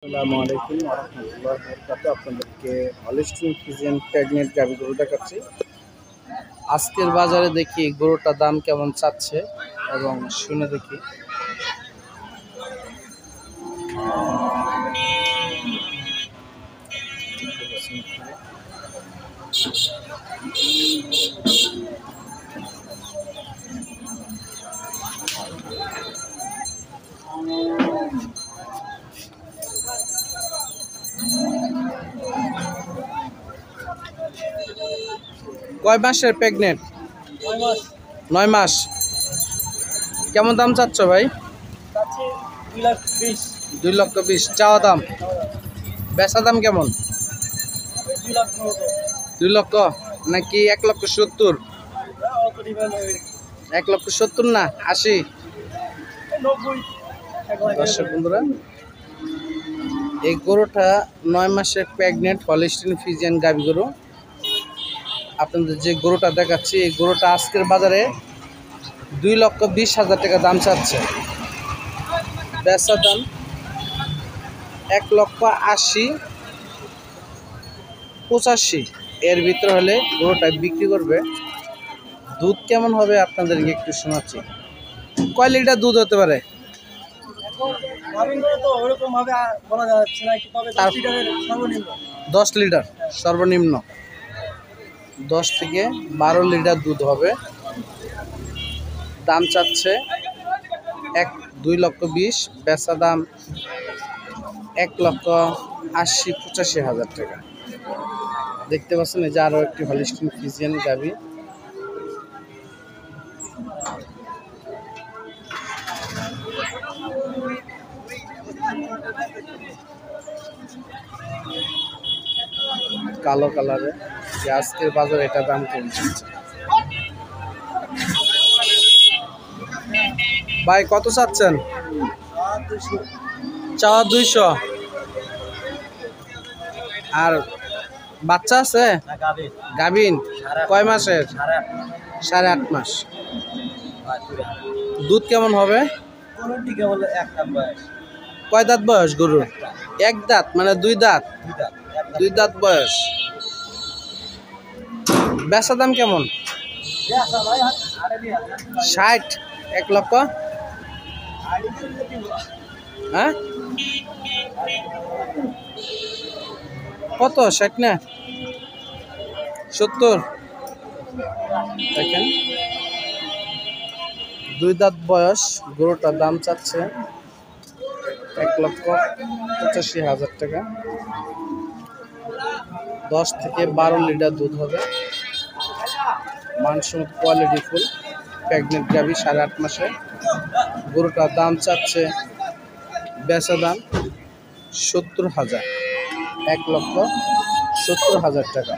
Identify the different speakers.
Speaker 1: আসসালামু আলাইকুম ওয়া রাহমাতুল্লাহি ওয়া বারাকাতুহু। আপনাদেরকে হলিস্টিন ফ্রিজিয়ান প্রেগনেন্ট গাভী গরু দেখাচ্ছি। আজকের বাজারে দেখি গরুটার দাম কেমন চাচ্ছে এবং শুনে দেখি। কয় মাসের প্রেগনেন্ট? 9 মাস। কেমন দাম চাচ্ছ ভাই? 2,20,000 চাওয়া দাম। বেচা দাম কেমন? 2 লক্ষ নাকি 1,70,000? 1,70,000 না 80? দর্শক বন্ধুরা, এই গরুটা 9 মাসের প্রেগনেন্ট হলিস্টিন ফ্রিজিয়ান গাভী গরু। আপনাদের যে গরুটা দেখাচ্ছি, এই গরুটা আজকের বাজারে 2,20,000 টাকা দাম চাচ্ছে। বেচা দাম 1,80,85 এর ভিতরে হলে গরুটা বিক্রি করবে। দুধ কেমন হবে আপনাদেরকে একটু শোনাচ্ছি। কয় লিটার দুধ হতে পারে? 10 লিটার সর্বনিম্ন। 10 থেকে 12 লিটার দুধ হবে। দাম চাচ্ছে 2,20,000, বেচা দাম 1,80,85,000 টাকা। দেখতে পাচ্ছেন এই যে আরো একটি হলিস্টিন ফ্রিজিয়ান গাভী। কালো কালারে, আজকের বাজার এটা দাম কেমন চলছে? ভাই কত চাচ্ছেন? চাওয়া 200। আর বাচ্চা আছে? গাভিন। কয় মাসের? 8.5 মাস। দুধ কেমন হবে? কয় দাঁত বয়স গরুর? 1 দাঁত মানে 2 দাঁত? 2 দাঁত বয়স। বেচা দাম কেমন? 60, 1 লক্ষ। হ্যাঁ কত? 60 না 70? দেখেন 2 দাঁত বয়স গরুটার দাম চাচ্ছে 1,85,000 টাকা। 10 থেকে 12 লিটার দুধ হবে। মানসম্মত কোয়ালিটি ফুল প্রেগনেন্ট গাভী 8.5 মাসে। গরুটার দাম চাচ্ছে, বেচা দাম 70,000, 1,70,000 টাকা।